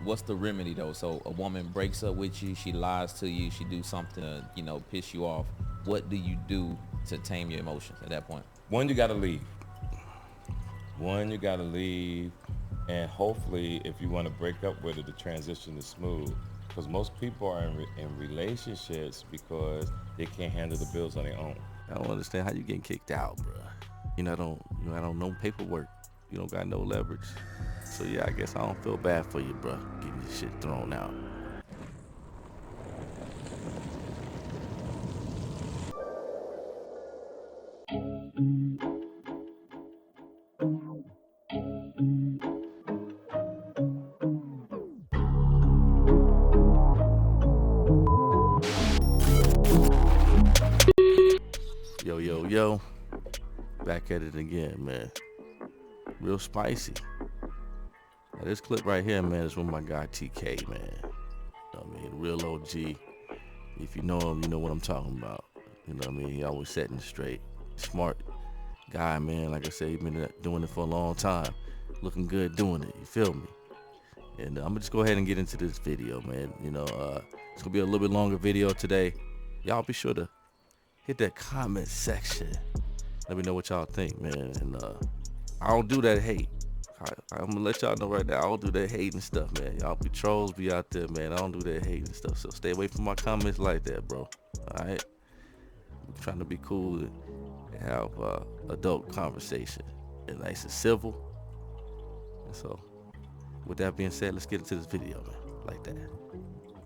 What's the remedy though? So a woman breaks up with you, she lies to you, she do something to, piss you off. What do you do to tame your emotions at that point? One, you gotta leave. One, you gotta leave, and hopefully, if you want to break up with her, the transition is smooth. Because most people are in relationships because they can't handle the bills on their own. I don't understand how you getting kicked out, bro. I don't know paperwork. You don't got no leverage. So yeah, I guess I don't feel bad for you, bro. Getting your shit thrown out. Yo, back at it again, man. Real spicy. Now, this clip right here, man, is from my guy TK, man. You know what I mean? Real OG. If you know him, you know what I'm talking about. You know what I mean? He always setting it straight. Smart guy, man. Like I said, he's been doing it for a long time. Looking good doing it. You feel me? And I'm gonna just go ahead and get into this video, man. It's gonna be a little bit longer video today. Y'all be sure to hit that comment section. Let me know what y'all think, man. And I don't do that hate. I'm gonna let y'all know right now, I don't do that hating stuff, man. Y'all be trolls be out there, man. I don't do that hating stuff. So stay away from my comments like that, bro. Alright? I'm trying to be cool and have adult conversation. And nice and civil. And so, with that being said, let's get into this video, man. Like that.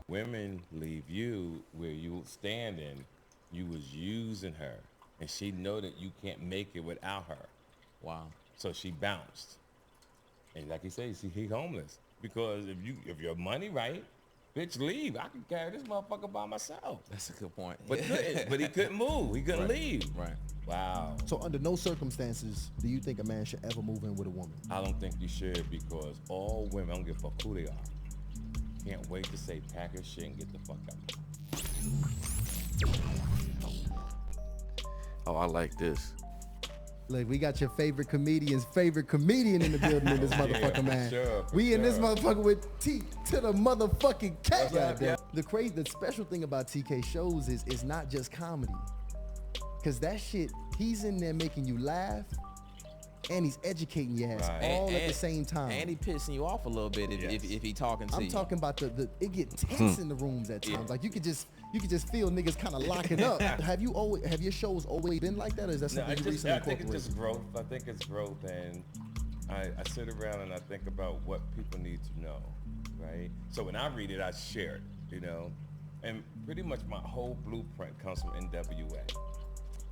Women leave you where you standing. You was using her, and she know that you can't make it without her. Wow. So she bounced. And like he said, he homeless. Because if your money right, bitch, leave. I can carry this motherfucker by myself. That's a good point. But he couldn't move. He couldn't leave. Right. Wow. So under no circumstances do you think a man should ever move in with a woman? I don't think you should, because all women, I don't give a fuck who they are, can't wait to say pack your shit and get the fuck out. Oh, I like this. Look, we got your favorite comedian's favorite comedian in the building in this motherfucker, man. For We in this sure. motherfucker with T to the motherfucking K. What's up, yeah? The special thing about TK shows is it's not just comedy. Cause that shit, he's in there making you laugh and he's educating your ass Right. all at the same time. And he pissing you off a little bit if he talking to you. I'm talking about the it get tense in the rooms at times. Like you could just feel niggas kind of locking up. Have your shows always been like that, or is that something you recently I think it's incorporated? just growth. I think it's growth, and I sit around and I think about what people need to know, right? So when I read it, I share it, and pretty much my whole blueprint comes from NWA.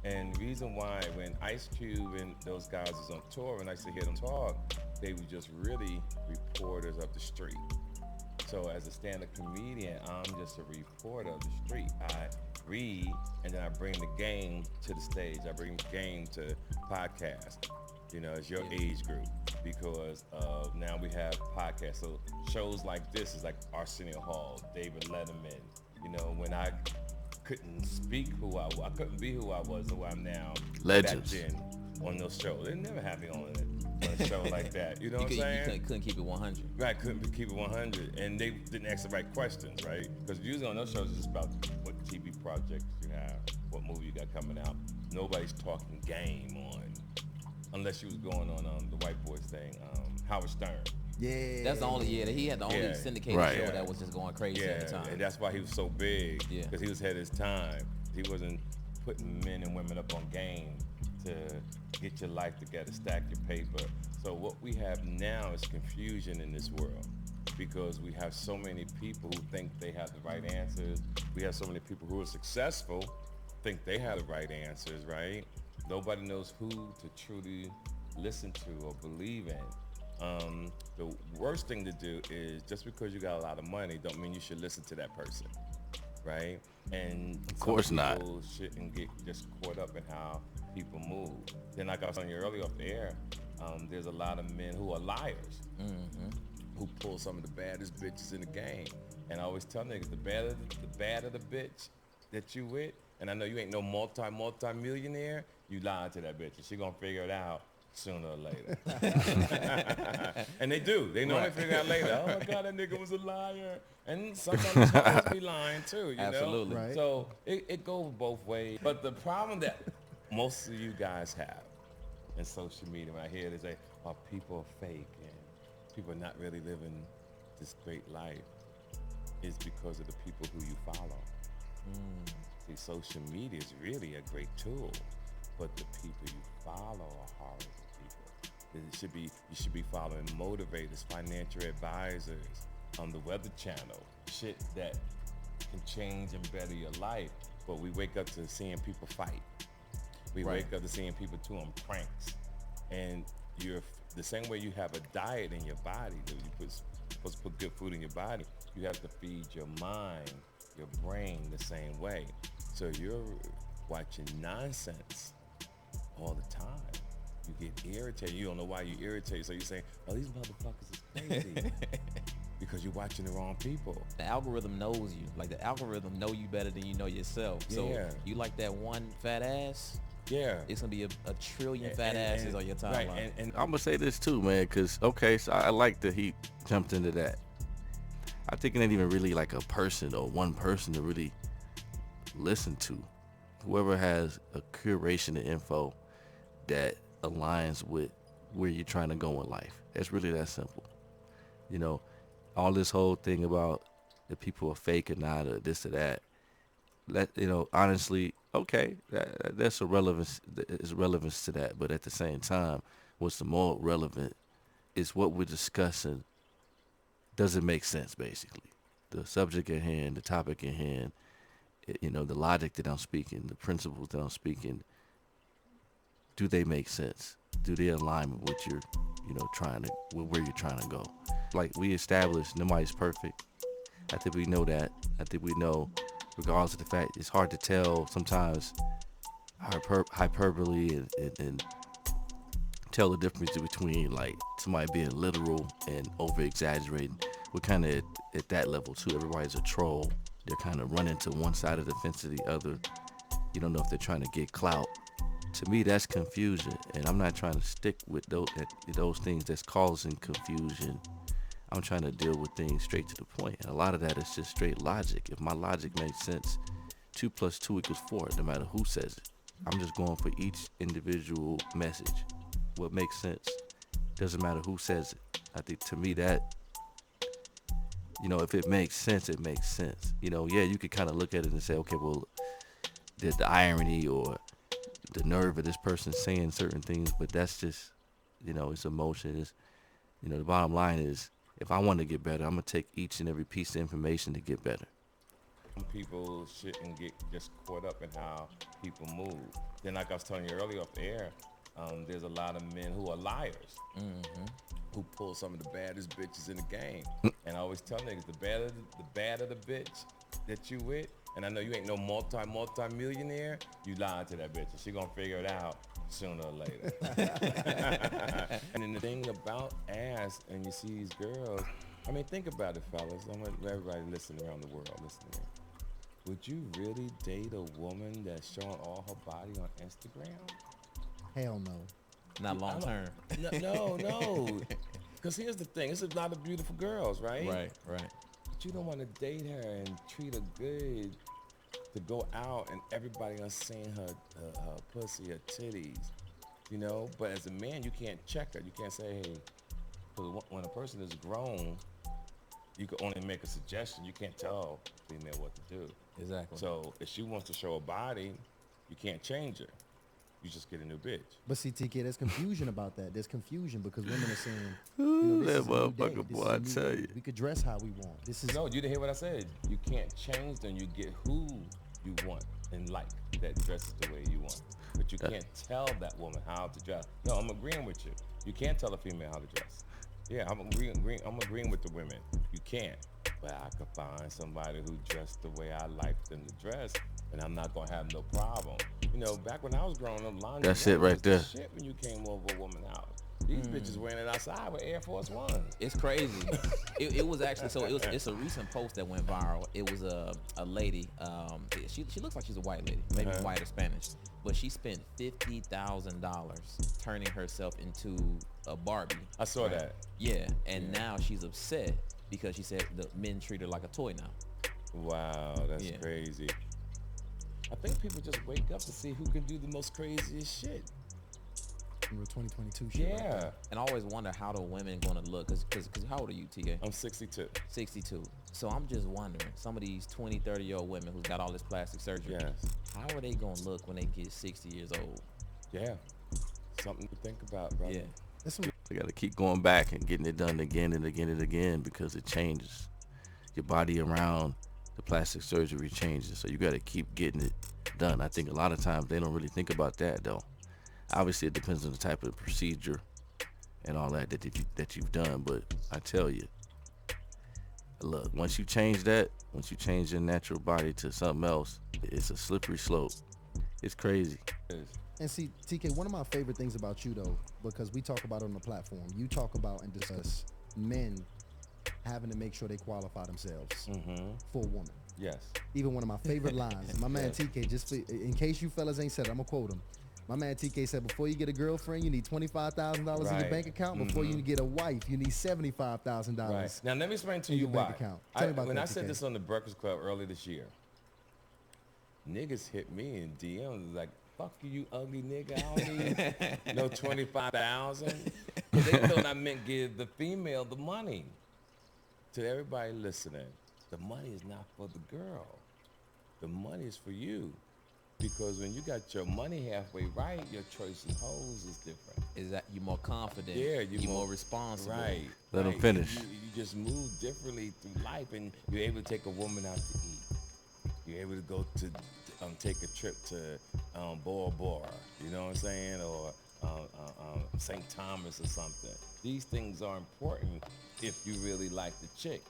And the reason why, when Ice Cube and those guys was on tour, and I used to hear them talk, they were just really reporters of the street. So as a stand-up comedian, I'm just a reporter of the street. I read, and then I bring the game to the stage. I bring the game to podcast. It's your age group, because now we have podcasts. So shows like this is like Arsenio Hall, David Letterman. When I couldn't speak who I was, I couldn't be who I was or who I'm now. Legends. Back then on those shows. They never had me on a show like that. You know what I'm saying? You couldn't keep it 100. Right, couldn't keep it 100. And they didn't ask the right questions, right? Because usually on those shows, it's just about what TV projects you have, what movie you got coming out. Nobody's talking game on, unless you was going on the White Boys thing, Howard Stern. Yeah. That's the only, he had the only syndicated Right. show that was just going crazy at the time. And that's why he was so big, Yeah. because he was ahead of his time. He wasn't putting men and women up on game to get your life together, stack your paper. So what we have now is confusion in this world, because we have so many people who think they have the right answers. We have so many people who are successful, think they have the right answers, right? Nobody knows who to truly listen to or believe in. The worst thing to do is, just because you got a lot of money don't mean you should listen to that person, right? And of course not. People shouldn't get just caught up in how people move. Then, like I was telling you earlier off the air, there's a lot of men who are liars, who pull some of the baddest bitches in the game. And I always tell niggas, the badder the bitch that you with, and I know you ain't no multi-millionaire, you lie to that bitch, and she gonna figure it out sooner or later. And they do. They normally figure out later, oh my God, that nigga was a liar. And sometimes hoes be lying too, you Absolutely. know? Right. So it goes both ways. But the problem that most of you guys have in social media, when I hear they say, oh, people are fake and people are not really living this great life, is because of the people who you follow. See, social media is really a great tool, but the people you follow are horrible people. You should be following motivators, financial advisors, on the Weather Channel, shit that can change and better your life. But we wake up to seeing people fight. We wake up to seeing people doing pranks. And you're the same way you have a diet in your body, that you're supposed to put good food in your body, you have to feed your mind, your brain the same way. So you're watching nonsense all the time. You get irritated. You don't know why you're irritated. So you say, oh, these motherfuckers is crazy. Because you're watching the wrong people. The algorithm knows you. Like, the algorithm know you better than you know yourself. So you like that one fat ass, it's gonna be a trillion fat asses on your timeline. Right, and I'm gonna say this too, man, because okay, so I like that he jumped into that. I think it ain't even really like a person or one person to really listen to. Whoever has a curation of info that aligns with where you're trying to go in life. It's really that simple. You know, all this whole thing about that people are fake or not, or this or that. Honestly, okay, that's a relevance. There's relevance to that, but at the same time, what's the more relevant is what we're discussing. Does it make sense? Basically, the subject at hand, the topic at hand, the logic that I'm speaking, the principles that I'm speaking. Do they make sense? Do they align with what you're, with where you're trying to go? Like we established, nobody's perfect. I think we know that. I think we know, regardless of the fact, it's hard to tell sometimes hyperbole and tell the difference between like somebody being literal and over exaggerating. We're kind of at that level too. Everybody's a troll. They're kind of running to one side of the fence or the other. You don't know if they're trying to get clout. To me, that's confusion, and I'm not trying to stick with those things that's causing confusion. I'm trying to deal with things straight to the point, and a lot of that is just straight logic. If my logic makes sense, 2 + 2 = 4, no matter who says it. I'm just going for each individual message. What makes sense doesn't matter who says it. I think to me that, if it makes sense, it makes sense. You could kind of look at it and say, okay, well, the irony or the nerve of this person saying certain things, but that's just, it's emotion. It's, the bottom line is, if I want to get better, I'm going to take each and every piece of information to get better. people shouldn't get just caught up in how people move. Then like I was telling you earlier off the air, there's a lot of men who are liars, who pull some of the baddest bitches in the game. And I always tell niggas, the badder the bitch that you with, and I know you ain't no multi-millionaire, you lying to that bitch, and she gonna figure it out sooner or later. And then the thing about ass, and you see these girls, I mean, think about it, fellas. I want everybody listening around the world listening. Would you really date a woman that's showing all her body on Instagram? Hell no. Not long term. No. Because here's the thing. There's a lot of beautiful girls, right? Right. But you don't want to date her and treat her good to go out and everybody else seeing her pussy, her titties, you know? But as a man, you can't check her. You can't say, hey, because when a person is grown, you can only make a suggestion. You can't tell a female what to do. Exactly. So if she wants to show her body, you can't change her. You just get a new bitch. But see, TK, there's confusion about that. There's confusion because women are saying, this is a new day. Motherfucker, boy, I tell you. We could dress how we want. This is No, you didn't hear what I said. You can't change them. You get who you want and like that dresses the way you want. But you can't tell that woman how to dress. No, I'm agreeing with you. You can't tell a female how to dress. Yeah, I'm agreeing with the women. You can't. But I could find somebody who dressed the way I like them to dress, and I'm not gonna have no problem. You know, back when I was growing up, laundry that's it right there. Shit, when you came over a woman's house, These bitches wearing it outside with Air Force Ones. It's crazy. it was actually it's a recent post that went viral. It was a lady. She looks like she's a white lady, maybe white or Spanish, but she spent $50,000 turning herself into a Barbie. I saw that. Yeah, and now she's upset because she said the men treat her like a toy now. Wow, that's crazy. I think people just wake up to see who can do the most craziest shit. 2022 shit. Yeah. Right, and I always wonder how the women gonna look, cause how old are you, TK? I'm 62. 62. So I'm just wondering, some of these 20, 30-year-old women who's got all this plastic surgery, how are they gonna look when they get 60 years old? Yeah. Something to think about, brother. Yeah. You got to keep going back and getting it done again and again and again because it changes. Your body around the plastic surgery changes, so you got to keep getting it done. I think a lot of times they don't really think about that, though. Obviously, it depends on the type of procedure and all that you've done, but I tell you, look, once you change your natural body to something else, it's a slippery slope. It's crazy. And see, TK, one of my favorite things about you, though, because we talk about it on the platform, you talk about and discuss men having to make sure they qualify themselves for a woman. Yes. Even one of my favorite lines, my man TK, just in case you fellas ain't said it, I'm going to quote him. My man TK said, before you get a girlfriend, you need $25,000 in your bank account. Before you get a wife, you need $75,000. Right. Now, let me explain to you why. Tell me about when that, I said TK. this on the Breakfast Club early this year, niggas hit me in DMs like, fuck you ugly nigga. I don't need no 25,000. Because they thought I meant give the female the money. To everybody listening, the money is not for the girl. The money is for you. Because when you got your money halfway right, your choice in hoes is different. Is that you're more confident? Yeah, you're more responsible. Right. Let them finish. You just move differently through life, and you're able to take a woman out to eat. You're able to go to take a trip to Bora Bora, you know what I'm saying, or St. Thomas or something. These things are important if you really like the chick.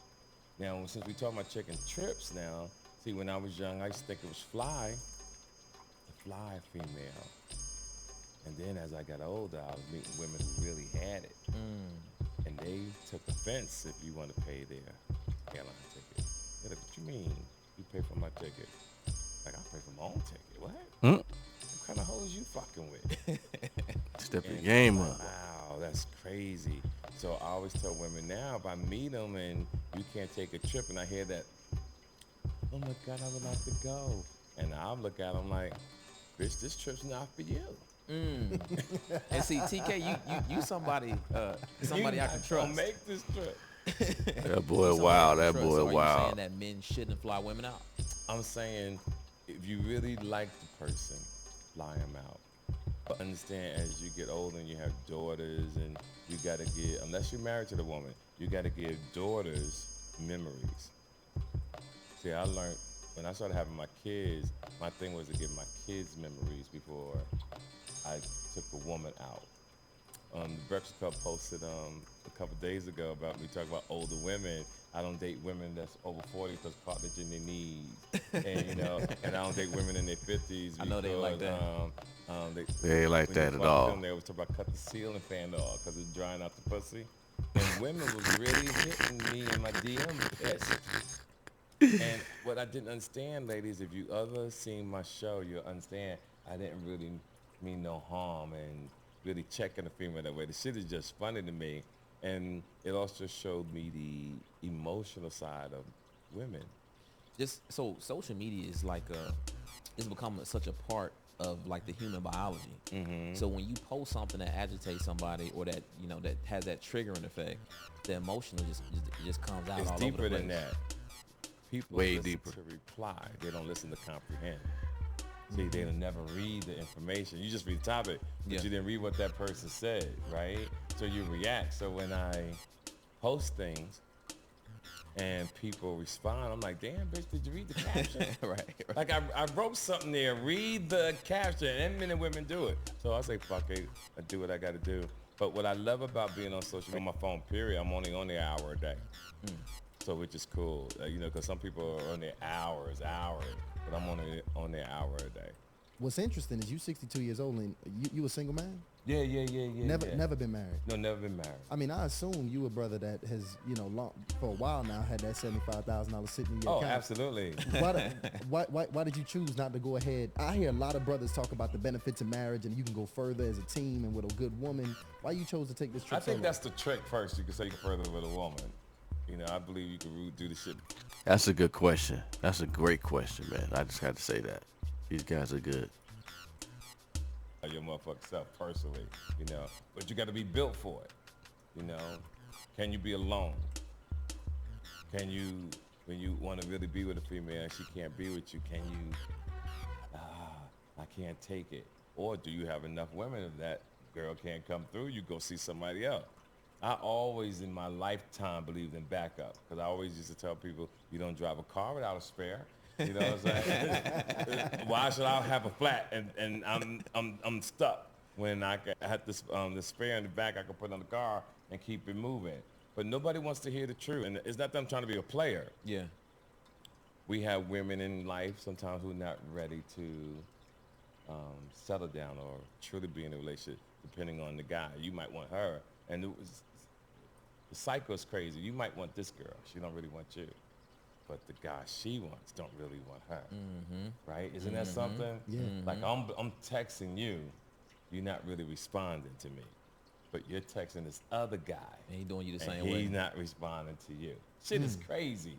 Now, since we talking about chicken trips now, see, when I was young, I used to think it was fly female. And then as I got older, I was meeting women who really had it. And they took offense if you want to pay their airline ticket. They're like, what you mean? You pay for my ticket? Like, I pay for my own ticket. What? What kind of hoes you fucking with? Step your game up. Wow, that's crazy. So I always tell women now, if I meet them and you can't take a trip and I hear that, oh my God, I would like to go. And I'll look at them like, bitch, this trip's not for you. And see, TK, you somebody I can trust. Don't make this trip. That boy wild. That boy so are you wild. saying that men shouldn't fly women out? I'm saying, if you really like the person, fly them out. But understand, as you get older and you have daughters, and you gotta give, unless you're married to the woman, you gotta give daughters memories. See, I learned when I started having my kids, my thing was to give my kids memories before I took a woman out. The Breakfast Club posted a couple days ago about me talking about older women. I don't date women that's over 40 because cartilage in their knees, and and I don't date women in their 50s. I know they like that. They ain't like that at all. They always talk about cut the ceiling fan off because it's drying out the pussy. And women was really hitting me in my DM pissed. And what I didn't understand, ladies, if you ever seen my show, you'll understand I didn't really mean no harm and really checking the female that way. The shit is just funny to me. And it also showed me the emotional side of women. Just so social media is like it's become such a part of like the human biology. So when you post something that agitates somebody or that that has that triggering effect, the emotional just comes out. It's all deeper over the place. than that. People way listen deeper to reply. They don't listen to comprehend. See, they'll never read the information. You just read the topic, but you didn't read what that person said, right? So you react. So when I post things and people respond, I'm like, damn, bitch, did you read the caption? right. Like I wrote something there, read the caption, and men and women do it. So I say, fuck it, I do what I got to do. But what I love about being on social media, on my phone, period, I'm only on there an hour a day. So which is cool, because some people are on there hours, but I'm only on there an hour a day. What's interesting is you 62 years old and you a single man? Yeah. Never been married. No, never been married. I mean, I assume you a brother that has, for a while now had that $75,000 sitting in your account. Oh, absolutely. Why did you choose not to go ahead? I hear a lot of brothers talk about the benefits of marriage and you can go further as a team and with a good woman. Why you chose to take this trip? I think that's the trick first. You can say you can further with a woman. I believe you can do the shit. That's a good question. That's a great question, man. I just got to say that. These guys are good. Your motherfucking self personally, but you got to be built for it. Can you be alone? Can you, when you want to really be with a female and she can't be with you, can you, I can't take it? Or do you have enough women if that girl can't come through, you go see somebody else? I always in my lifetime believed in backup, because I always used to tell people, you don't drive a car without a spare. You know what I'm saying? Why should I have a flat and I'm stuck when I had this the spare in the back I can put on the car and keep it moving? But nobody wants to hear the truth, and it's not that I'm trying to be a player. Yeah. We have women in life sometimes who are not ready to settle down or truly be in a relationship, depending on the guy. You might want her, and the cycle is crazy. You might want this girl. She don't really want you. But the guy she wants don't really want her, right? Isn't that something? Yeah. Like I'm texting you, you're not really responding to me, but you're texting this other guy, And he doing you the and same way. he's not responding to you. Shit is crazy.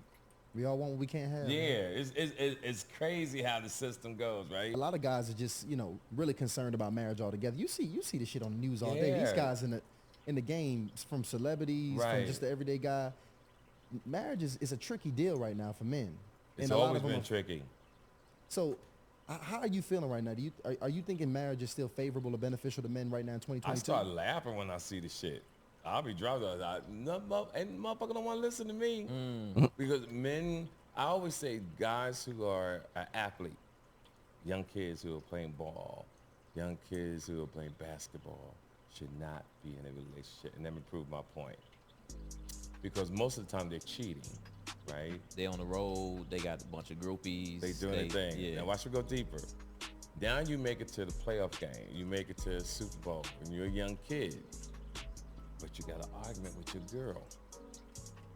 We all want what we can't have. Yeah, Man. it's crazy how the system goes, right? A lot of guys are just, really concerned about marriage altogether. You see this shit on the news all day. These Yeah. guys in the game, from celebrities, from Right. just the everyday guy. Marriage is a tricky deal right now for men. It's a lot always of them been are- tricky. So, how are you feeling right now? Are you thinking marriage is still favorable or beneficial to men right now in 2022? I start laughing when I see the shit. I'll be driving, and motherfucker don't want to listen to me. Because men, I always say guys who are an athlete, young kids who are playing ball, young kids who are playing basketball should not be in a relationship. And let me prove my point. Because most of the time they're cheating, right? They on the road. They got a bunch of groupies. They doing their thing. Yeah. Now watch me go deeper. Now you make it to the playoff game. You make it to the Super Bowl, and you're a young kid. But you got an argument with your girl.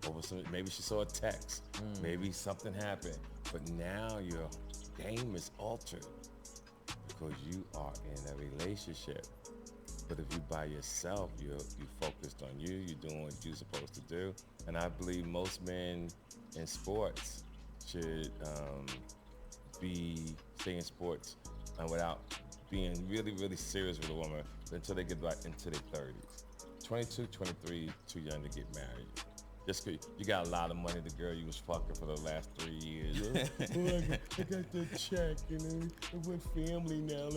Over some, maybe she saw a text. Maybe something happened. But now your game is altered because you are in a relationship. But if you by yourself, you focused on you, you're doing what you're supposed to do. And I believe most men in sports should stay in sports without being really, really serious with a woman until they get like into their 30s. 22, 23, too young to get married. Just 'cause you got a lot of money, the girl you was fucking for the last 3 years. I got the check, and we're family now,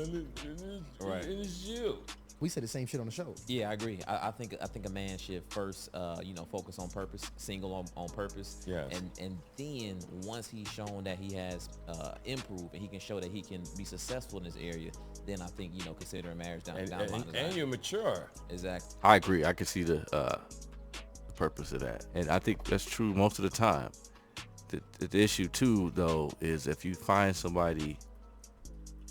Right. and it's you. We said the same shit on the show. Yeah, I agree. I think a man should first, focus on purpose, single on purpose. Yes. And then once he's shown that he has improved and he can show that he can be successful in this area, then I think considering marriage down the line. And you're mature. Exactly. I agree. I can see the purpose of that, and I think that's true most of the time. The issue too, though, is if you find somebody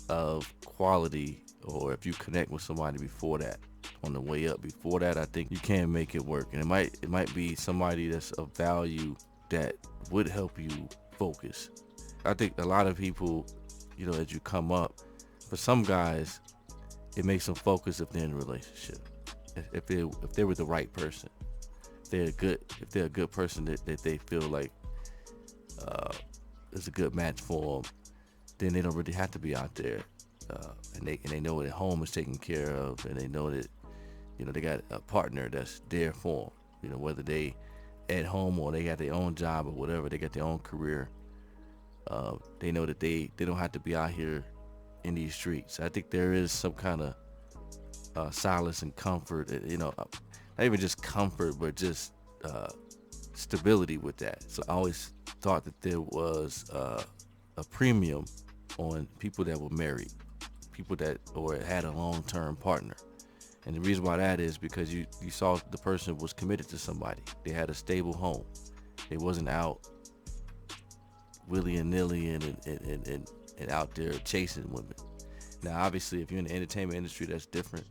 of quality, or if you connect with somebody before that, on the way up before that, I think you can make it work. And it might be somebody that's of value that would help you focus. I think a lot of people, as you come up, for some guys, it makes them focus if they're in a relationship. If they're with the right person. If they're a good person that they feel like is a good match for them, then they don't really have to be out there. And they know that home is taken care of, and they know that they got a partner that's there for them. Whether they at home or they got their own job or whatever, they got their own career. They know that they don't have to be out here in these streets. I think there is some kind of solace and comfort. Not even just comfort, but just stability with that. So I always thought that there was a premium on people that were married. People that or had a long-term partner. And the reason why that is because you saw the person was committed to somebody. They had a stable home. They wasn't out willy-nilly and out there chasing women. Now, obviously, if you're in the entertainment industry, that's different.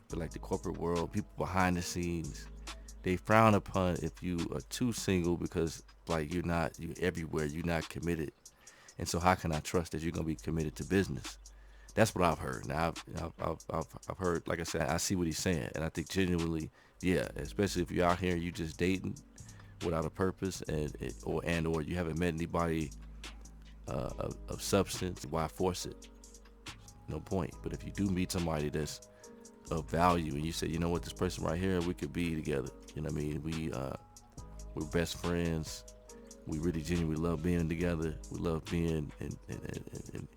But like the corporate world, people behind the scenes, they frown upon if you are too single because like you're everywhere, you're not committed. And so how can I trust that you're gonna be committed to business? That's what I've heard. Now I've heard, like I said, I see what he's saying, and I think genuinely, yeah, especially if you're out here and you just dating without a purpose, or you haven't met anybody of substance, why force it? No point. But if you do meet somebody that's of value and you say, you know what, this person right here, we could be together. You know what I mean? We're best friends. We really genuinely love being together. We love being and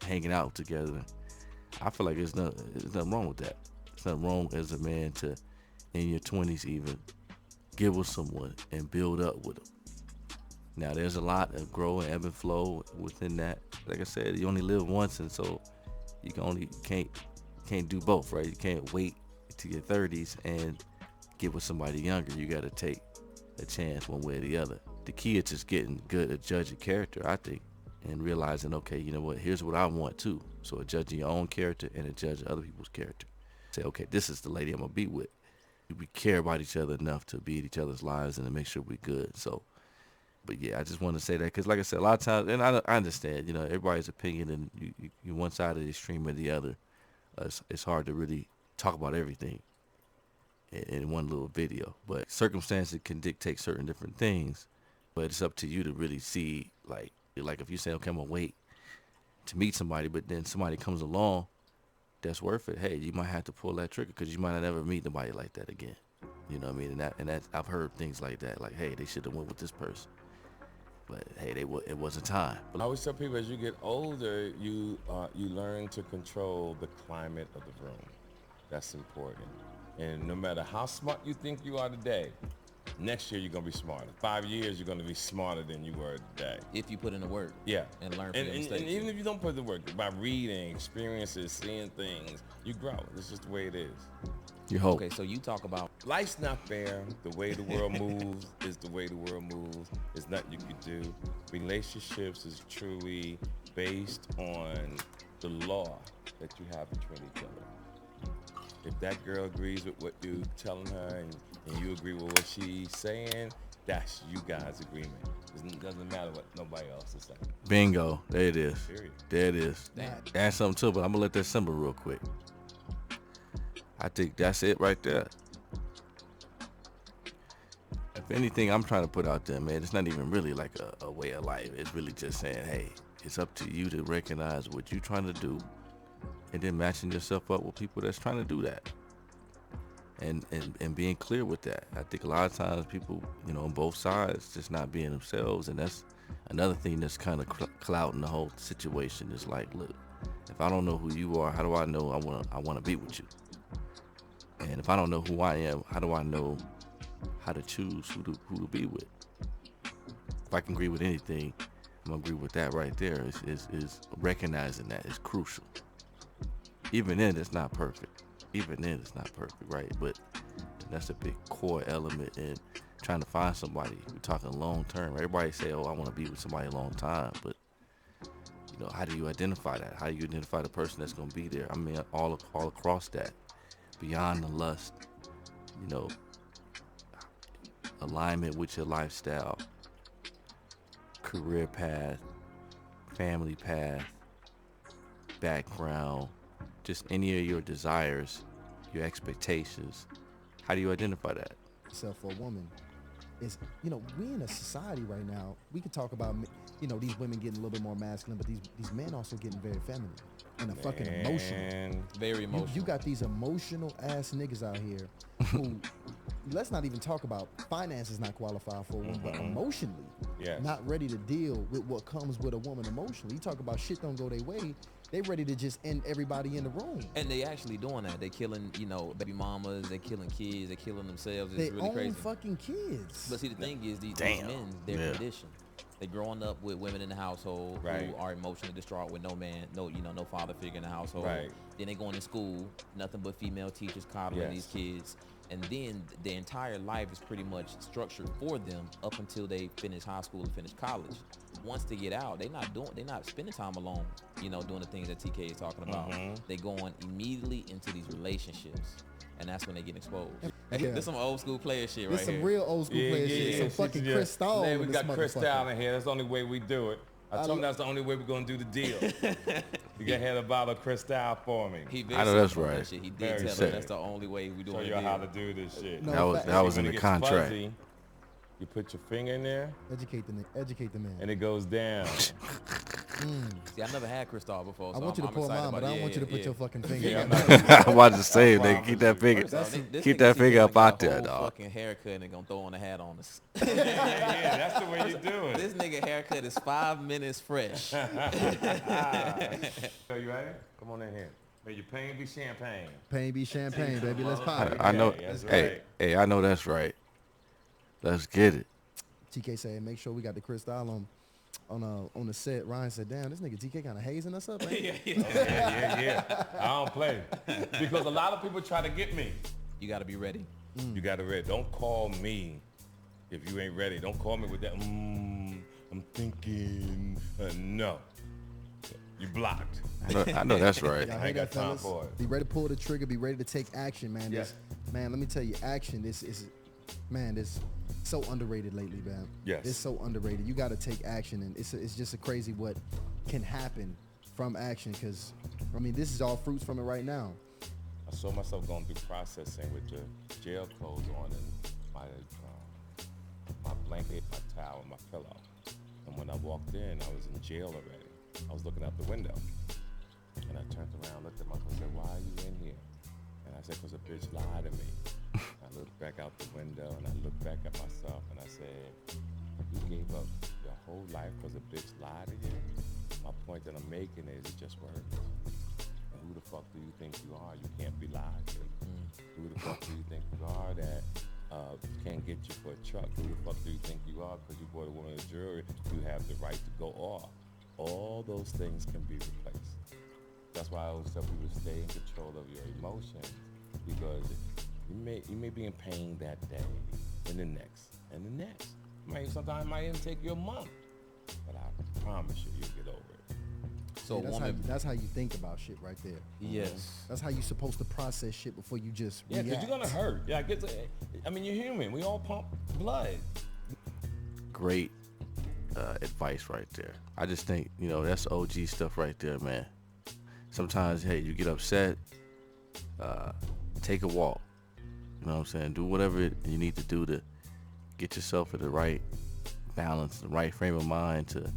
hanging out together. I feel like there's nothing wrong with that. It's nothing wrong as a man to, in your 20s even, get with someone and build up with them. Now, there's a lot of grow and ebb and flow within that. Like I said, you only live once, and so you can't do both, right? You can't wait to your 30s and get with somebody younger. You got to take a chance one way or the other. The key is just getting good at judging character, I think, and realizing, okay, you know what, here's what I want too. So a judging your own character and a judging other people's character. Say, okay, this is the lady I'm gonna be with. We care about each other enough to be in each other's lives and to make sure we're good. So, but yeah, I just want to say that because, like I said, a lot of times, and I understand, you know, everybody's opinion, and you one side of the extreme or the other. It's hard to really talk about everything in one little video. But circumstances can dictate certain different things. But it's up to you to really see, like if you say, okay, I'm gonna wait to meet somebody, but then somebody comes along that's worth it. Hey, you might have to pull that trigger because you might not ever meet nobody like that again. You know what I mean? And that I've heard things like that. Like, hey, they should have went with this person, but hey, it wasn't time. But I always tell people, as you get older, you learn to control the climate of the room. That's important. And no matter how smart you think you are today, next year you're gonna be smarter. 5 years you're gonna be smarter than you were today. If you put in the work. Yeah. And learn from your mistakes. And even if you don't put the work, by reading, experiences, seeing things, you grow. It's just the way it is. you hope. Okay, so you talk about Life's not fair. The way the world moves is the way the world moves. There's nothing you can do. Relationships is truly based on the law that you have between each other. If that girl agrees with what you're telling her and you agree with what she's saying, that's you guys' agreement. It doesn't matter what nobody else is saying. Bingo. There it is. Period. There it is. Add something to it, but I'm gonna let that simmer real quick. I think that's it right there. If anything, I'm trying to put out there, man, it's not even really like a way of life. It's really just saying, hey, it's up to you to recognize what you're trying to do and then matching yourself up with people that's trying to do that. And being clear with that. I think a lot of times people, you know, on both sides, just not being themselves. And that's another thing that's kind of clouding the whole situation. Is like, look, if I don't know who you are, how do I know I want to be with you? And if I don't know who I am, how do I know how to choose who to be with? If I can agree with anything, I'm gonna agree with that right there. Is recognizing that is crucial. Even then, it's not perfect. Right? But that's a big core element in trying to find somebody. We're talking long term. Everybody say, oh, I want to be with somebody a long time. But, you know, how do you identify that? How do you identify the person that's going to be there? I mean, all across that. Beyond the lust, you know, alignment with your lifestyle, career path, family path, background, just any of your desires, your expectations. How do you identify that? So for a woman, is, you know, we in a society right now, we could talk about, you know, these women getting a little bit more masculine, but these men also getting very feminine and fucking emotional. very emotional. You got these emotional ass niggas out here who, let's not even talk about finances not qualified for a woman, but emotionally, not ready to deal with what comes with a woman emotionally. You talk about shit don't go their way, they ready to just end everybody in the room. And they actually doing that. They killing, you know, baby mamas. They killing kids. They killing themselves. It's they really own crazy. Fucking kids. But see, the thing is, these men, their condition. They growing up with women in the household who are emotionally distraught with no man, no father figure in the household. Right. Then they going to school, nothing but female teachers coddling these kids. and then their entire life is pretty much structured for them up until they finish high school and finish college. Once they get out, they're not spending time alone, doing the things that TK is talking about. They go on immediately into these relationships, and that's when they get exposed. Yeah. This some old school player shit right This here. some real old school player shit. Some fucking Cristal. Man, we got Cristal in here. That's the only way we do it. I told him that's the only way we're gonna do the deal. You gotta have a bottle of Cristal for me. I know that's right. He did tell me that's the only way we do it. Show you how to do this shit. No, that was in the contract. Fuzzy, you put your finger in there. Educate the man. And it goes down. See, I never had Cristal before. So I want you to pour mine, but I don't want you to put your fucking finger in. I'm about to say, nigga, keep that finger, keep that finger up out there, dog. Fucking haircut and gonna throw on a hat on us. Yeah, that's the way you do it. This nigga haircut is 5 minutes fresh. So you ready? Come on in here. May your pain be champagne. Pain be champagne, baby. Let's pop it. I know. That's Hey, I know that's right. Let's get it. TK said, make sure we got the Cristal on the set. Ryan said, damn, this nigga TK kind of hazing us up, man. Yeah. I don't play. Because a lot of people try to get me. You gotta be ready. You gotta ready. Don't call me if you ain't ready. Don't call me with that, I'm thinking. No. You blocked. I know that's right. Y'all I hear ain't got that, time fellas? for it. Be ready to pull the trigger. Be ready to take action, man. Yes. Man, let me tell you, action. This is so underrated lately, man. Yes. It's so underrated. You got to take action, and it's just a crazy what can happen from action. Because I mean, this is all fruits from it right now. I saw myself going through processing with the jail clothes on and my blanket, my towel, and my pillow. And when I walked in, I was in jail already. I was looking out the window. And I turned around, looked at myself, and said, why are you in here? And I said, because a bitch lied to me. I looked back out the window, and I looked back at myself, and I said, you gave up your whole life because a bitch lied to you? My point that I'm making is it just works. And who the fuck do you think you are? You can't be lied to. Who the fuck do you think you are that can't get you for a truck? Who the fuck do you think you are because you bought a woman a jury? You have the right to go off. All those things can be replaced. That's why I always tell people to stay in control of your emotions, because you may be in pain that day, and the next, and the next. Sometimes it might even take you a month, but I promise you'll get over it. So Yeah, that's how you think about shit right there. Yes. That's how you're supposed to process shit before you just Yeah, because react. you're gonna hurt. Yeah, you're human. We all pump blood. Great advice right there. I just think, that's OG stuff right there, man. Sometimes, hey, you get upset, take a walk. You know what I'm saying? Do whatever you need to do to get yourself in the right balance, the right frame of mind to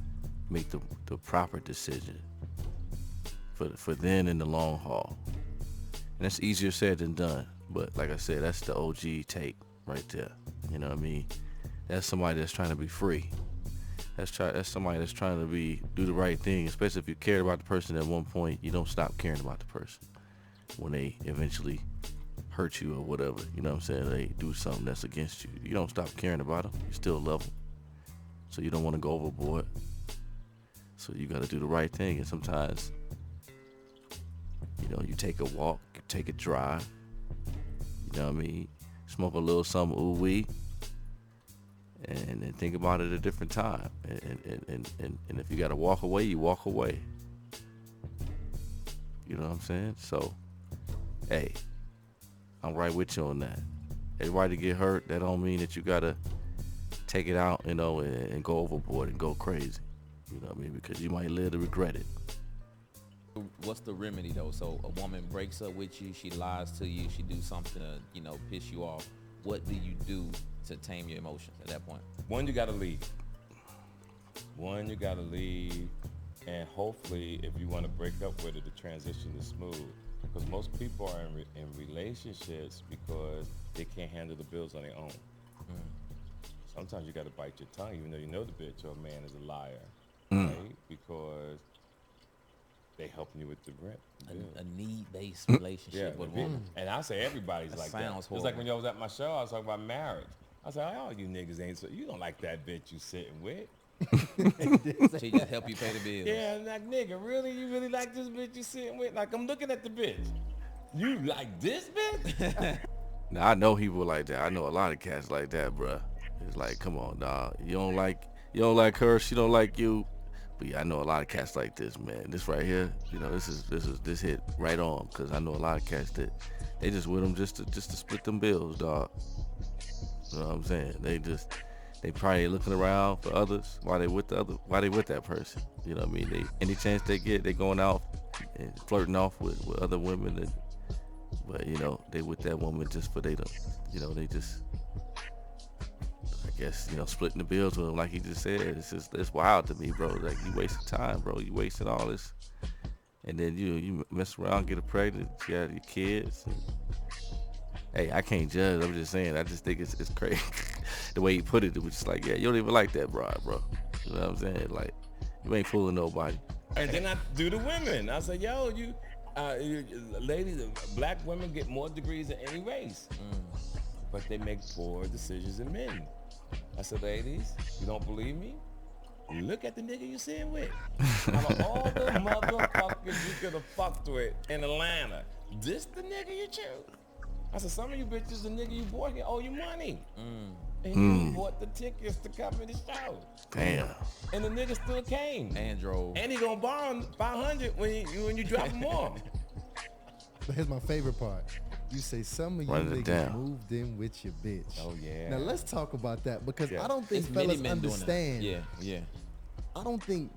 make the proper decision for then in the long haul. And that's easier said than done. But like I said, that's the OG take right there. You know what I mean? That's somebody that's trying to be free. That's somebody that's trying to do the right thing, especially if you cared about the person at one point. You don't stop caring about the person when they eventually hurt you or whatever. You know what I'm saying? They do something that's against you. You don't stop caring about them. You still love them. So you don't want to go overboard. So you got to do the right thing. And sometimes, you take a walk, you take a drive. You know what I mean? Smoke a little something ooh-wee. And then think about it at a different time. And if you got to walk away, you walk away. You know what I'm saying? So, hey, I'm right with you on that. Everybody get hurt, that don't mean that you got to take it out, and go overboard and go crazy. You know what I mean? Because you might live to regret it. What's the remedy, though? So a woman breaks up with you, she lies to you, she do something to, piss you off. What do you do to tame your emotions at that point? One, you gotta leave. And hopefully, if you want to break up with her, the transition is smooth. Because most people are in relationships because they can't handle the bills on their own. Sometimes you gotta bite your tongue, even though you know the bitch or man is a liar, right? Because they helping you with the rent. A need-based relationship with a woman. And I say everybody's That like sounds that. It's like when y'all was at my show, I was talking about marriage. I said, oh, you niggas ain't so, you don't like that bitch you sitting with. She just help you pay the bills. Yeah, I'm like, nigga, really? You really like this bitch you sitting with? Like, I'm looking at the bitch. You like this bitch? Now I know people like that. I know a lot of cats like that, bruh. It's like, come on, dog. You don't like her. She don't like you. But yeah, I know a lot of cats like this, man. This right here, this hit right on, because I know a lot of cats that they just with them just to split them bills, dog. You know what I'm saying? They probably looking around for others while they with that person. You know what I mean? Any chance they get, they going out and flirting off with other women, but they with that woman just for they they just, I guess, splitting the bills with them, like he just said. It's wild to me, bro. Like, you wasting time, bro. You wasting all this, and then you mess around, get her pregnant, you have your kids. Hey, I can't judge. I'm just saying. I just think it's crazy the way he put it. It was just like, yeah, you don't even like that broad, bro. You know what I'm saying? Like, you ain't fooling nobody. And then I do the women. I say, yo, ladies, black women get more degrees than any race, but they make poor decisions than men. I said, ladies, you don't believe me? Look at the nigga you sitting with. Out of all the motherfuckers you could have fucked with in Atlanta, this the nigga you choose? I said, some of you bitches, the nigga you bought here owe you money. And you bought the tickets to come to the show. Damn. And the nigga still came. And drove. And he gonna borrow 500 when you drop him off. But here's my favorite part. You say some of you niggas moved in with your bitch. Oh, yeah. Now let's talk about that, because Yeah. I don't think It's many fellas men doing that. understand. Yeah. I don't think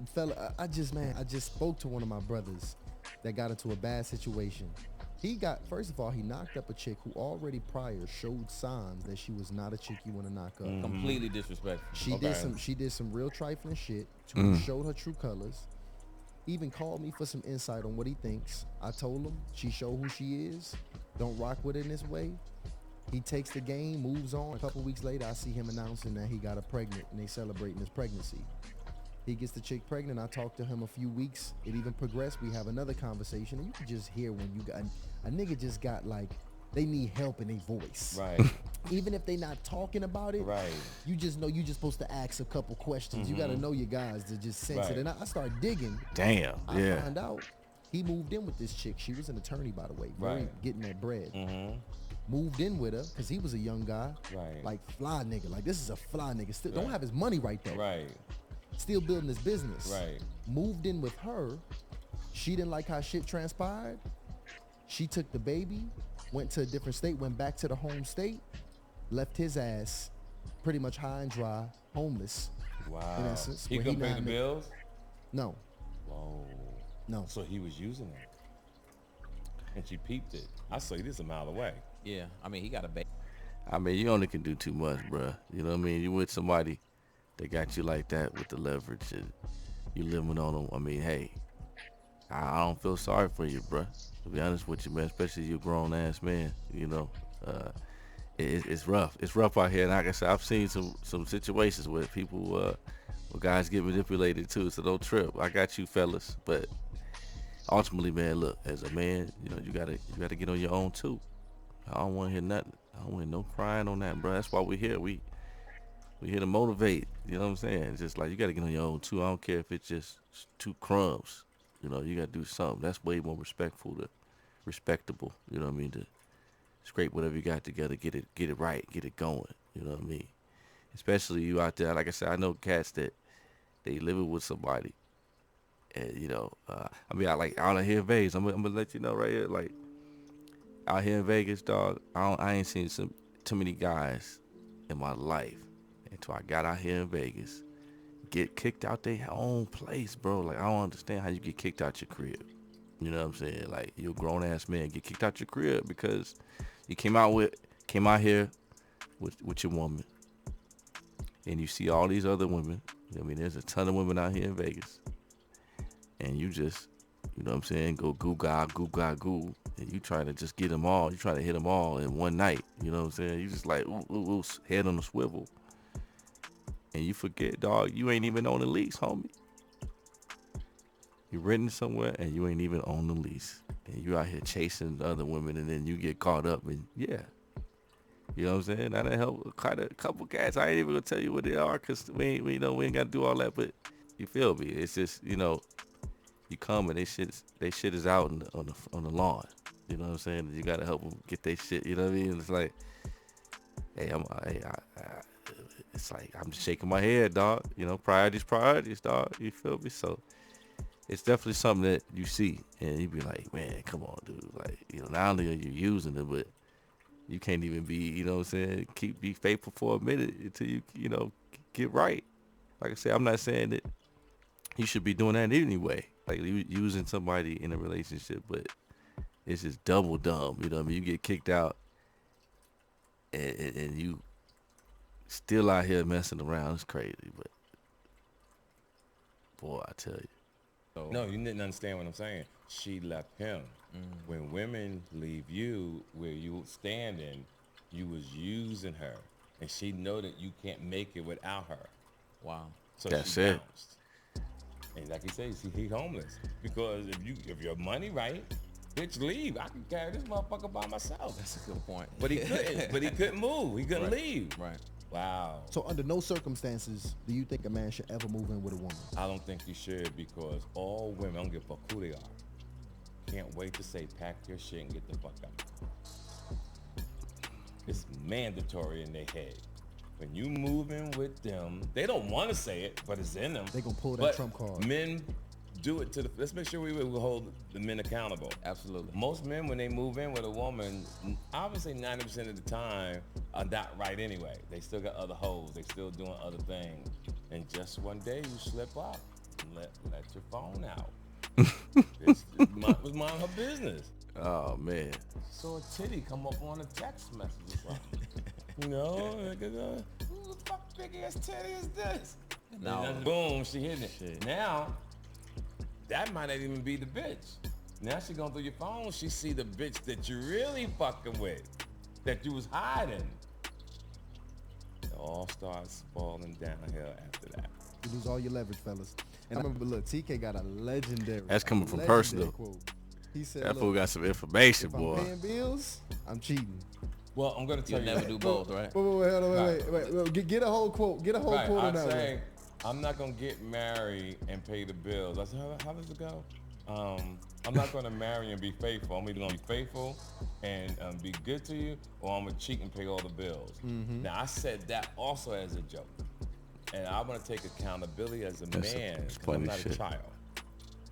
I just spoke to one of my brothers that got into a bad situation. First of all, he knocked up a chick who already prior showed signs that she was not a chick you want to knock up. Completely disrespectful. She did some real trifling shit to showed her true colors. Even called me for some insight on what he thinks. I told him she showed who she is. Don't rock with it in this way. He takes the game, moves on. A couple weeks later, I see him announcing that he got her pregnant and they celebrating his pregnancy. He gets the chick pregnant. I talked to him a few weeks. It even progressed. We have another conversation, and you can just hear when you got a nigga just got like they need help in their voice. Right. Even if they not talking about it, Right. you just know you just supposed to ask a couple questions. You got to know your guys to just sense it. And I start digging. Damn. I find out he moved in with this chick. She was an attorney, by the way. Getting that bread. Moved in with her because he was a young guy. Right. Like, fly nigga. Like, this is a fly nigga. Still don't have his money right though. Right. Still building his business. Right. Moved in with her. She didn't like how shit transpired. She took the baby, went to a different state, went back to the home state, left his ass pretty much high and dry, homeless. Wow. In essence. He couldn't pay the bills? No. Whoa. No. So he was using it. And she peeped it. I saw you this a mile away. Yeah. I mean, he got a baby. I mean, you only can do too much, bruh. You know what I mean? You with somebody that got you like that with the leverage and you living on them. I mean, hey, I don't feel sorry for you, bruh. To be honest with you, man, especially you grown ass man, it's rough. It's rough out here. And like I said, I've seen some situations where people, where guys get manipulated too. So don't trip. I got you fellas. But ultimately, man, look, as a man, you gotta get on your own too. I don't want to hear nothing. I don't want to hear no crying on that, bruh. That's why we're here. We here to motivate, you know what I'm saying? It's just like, you got to get on your own too. I don't care if it's just 2 crumbs. You got to do something. That's way more respectable, you know what I mean? To scrape whatever you got together, get it right, get it going, you know what I mean? Especially you out there, like I said, I know cats that they living with somebody. And, I mean, out here in Vegas, I'm going to let you know right here, like, out here in Vegas, dog, I ain't seen too many guys in my life until I got out here in Vegas get kicked out their own place, bro. Like, I don't understand how you get kicked out your crib. You know what I'm saying? Like, you're a grown ass man, get kicked out your crib because you came out here with your woman, and you see all these other women. I mean, there's a ton of women out here in Vegas, and you just, you know what I'm saying, go goo goo, and you try to just get them all. You try to hit them all in one night. You know what I'm saying? You just like, ooh, head on the swivel. And you forget, dog, you ain't even on the lease, homie. You renting somewhere and you ain't even on the lease. And you out here chasing other women, and then you get caught up, and yeah. You know what I'm saying? That'll help quite a couple cats. I ain't even gonna tell you what they are, because we ain't gotta do all that, but you feel me? It's just, you come and they shit is out on the lawn. You know what I'm saying? You gotta help them get their shit. You know what I mean? It's like, hey, it's like I'm just shaking my head, dog. You know, priorities, dog. You feel me? So it's definitely something that you see, and you be like, man, come on, dude. Like, you know, not only are you using it, but you can't even be, you know what I'm saying? Be faithful for a minute until you know, get right. Like I said, I'm not saying that you should be doing that anyway. Like you using somebody in a relationship, but it's just double dumb. You know what I mean? You get kicked out, and you still out here messing around. It's crazy, but boy, I tell you. So, No, you didn't understand what I'm saying. She left him. When women leave you where you standing, you was using her, and she know that you can't make it without her. wow. So That's she it. bounced. And like he says, he homeless because if your money right, bitch, leave. I can carry this motherfucker by myself. That's a good point. But he couldn't. But he couldn't move. He couldn't Right. leave. Right. Wow. So under no circumstances do you think a man should ever move in with a woman? I don't think you should because all women, I don't give a fuck who they are, can't wait to say pack your shit and get the fuck out. It's mandatory in their head. When you move in with them, they don't want to say it, but it's in them. They gonna pull that But trump card. Men do it to the. Let's make sure we will hold the men accountable. Absolutely. Most men, when they move in with a woman, I would say 90% of the time are not right anyway. They still got other hoes. They still doing other things. And just one day you slip up. Let your phone out. Was mind her business. Oh man. Saw a titty come up on a text message or something. You know, like, who the fuck big ass titty is this? No. And then boom, she hitting it. Shit. Now, that might not even be the bitch. Now she going through your phone, she see the bitch that you really fucking with, that you was hiding. It all starts falling downhill after that. You lose all your leverage, fellas. And I remember, look, TK got a legendary. That's coming from legendary personal. quote. He said, That fool look, got some information, if I'm boy. paying bills, I'm cheating. Well, I'm gonna tell You'll you never that. do both, right? Wait. Get a whole quote. Get a whole Right, quote on I'm that saying, one. I'm not gonna get married and pay the bills. I said, how does it go? I'm not gonna marry and be faithful. I'm either gonna be faithful and be good to you, or I'm gonna cheat and pay all the bills. Now I said that also as a joke, and I want to take accountability as a That's man. 'Cause funny I'm not shit. a child.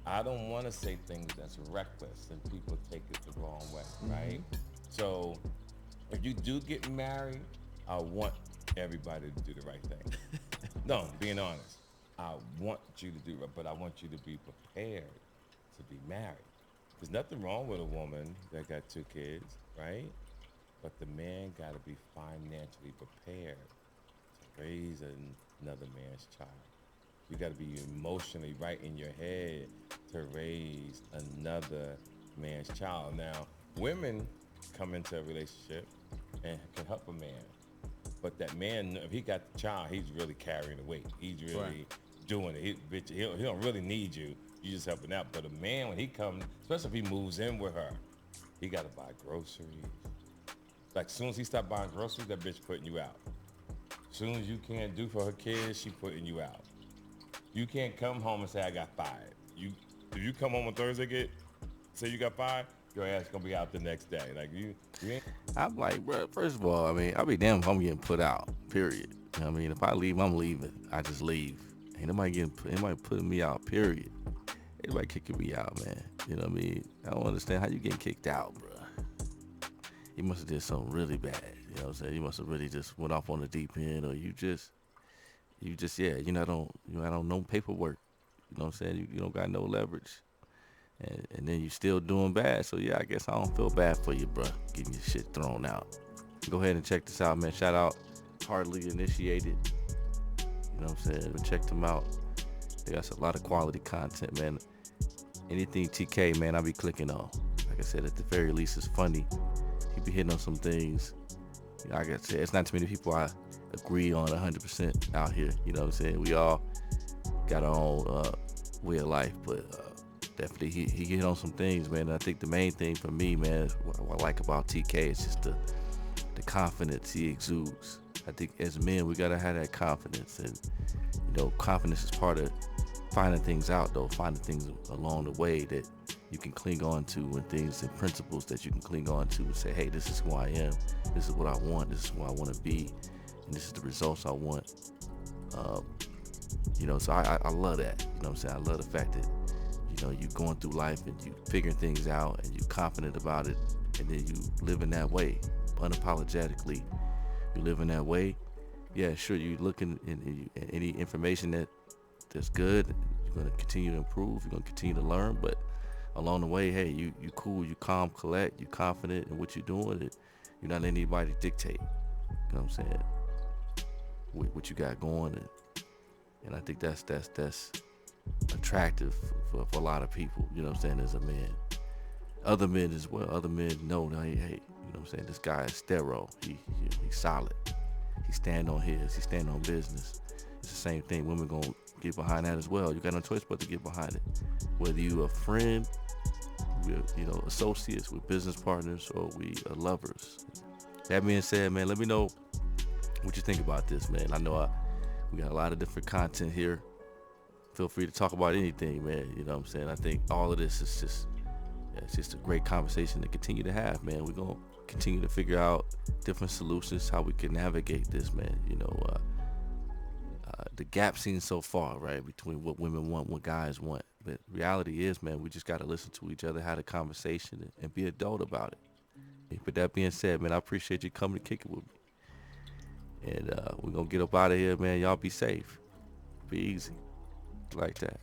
I don't want to say things that's reckless and people take it the wrong way, right? So if you do get married, I want everybody to do the right thing. No, being honest. I want you to do it, but I want you to be prepared to be married. There's nothing wrong with a woman that got 2 kids, right? But the man got to be financially prepared to raise another man's child. You got to be emotionally right in your head to raise another man's child. Now, women come into a relationship and can help a man. But that man, if he got the child, he's really carrying the weight. He's really doing it. He don't really need you. You just helping out. But a man, when he comes, especially if he moves in with her, he got to buy groceries. Like, as soon as he stop buying groceries, that bitch putting you out. As soon as you can't do for her kids, she putting you out. You can't come home and say, I got fired. If you come home on Thursday, say you got fired, your ass gonna be out the next day. Like, you ain't. I'm like, bro, first of all, I mean, I'll be damned if I'm getting put out, period. You know what I mean? If I leave, I'm leaving. I just leave. Ain't nobody putting me out, period. Anybody kicking me out, man. You know what I mean? I don't understand how you getting kicked out, bro. You must have did something really bad. You know what I'm saying? You must have really just went off on the deep end, or you just, yeah, you're not on no paperwork. You know what I'm saying? You don't got no leverage. And then you still doing bad. So yeah, I guess I don't feel bad for you, bro. Getting your shit thrown out. Go ahead and check this out, man. Shout out Hardly Initiated. You know what I'm saying? But check them out. They got a lot of quality content, man. Anything TK, man, I be clicking on. Like I said, at the very least, it's funny. He be hitting on some things. Like I said, it's not too many people I agree on 100% out here. You know what I'm saying? We all got our own way of life, but definitely he hit on some things, man. And I think the main thing for me, man, what I like about TK is just the confidence he exudes. I think as men, we gotta have that confidence, and confidence is part of finding things out, though, finding things along the way that you can cling on to, and things and principles that you can cling on to and say, hey, this is who I am, this is what I want, this is who I want to be, and this is the results I want. So I love that. You know what I'm saying? I love the fact that, you going through life and you figuring things out and you confident about it, and then you live in that way, unapologetically. You live in that way. Yeah, sure, you looking in any information that's good, you're going to continue to improve, you're going to continue to learn, but along the way, hey, you cool, you calm, collect, you confident in what you're doing. You're not letting anybody dictate, you know what I'm saying, what you got going. And I think that's attractive for a lot of people, you know what I'm saying, as a man. Other men as well. Other men know, hey, you know what I'm saying, this guy is sterile. He's solid. He stand on his. He stand on business. It's the same thing. Women gonna get behind that as well. You got no choice but to get behind it. Whether you a friend, we're associates, we're business partners, or we are lovers. That being said, man, let me know what you think about this, man. I know we got a lot of different content here. Feel free to talk about anything, man. You know what I'm saying? I think all of this is just a great conversation to continue to have, man. We're going to continue to figure out different solutions, how we can navigate this, man. The gap seen so far, right, between what women want, what guys want. But reality is, man, we just got to listen to each other, have a conversation, and be adult about it. But that being said, man, I appreciate you coming to kick it with me. And we're going to get up out of here, man. Y'all be safe. Be easy. Like that.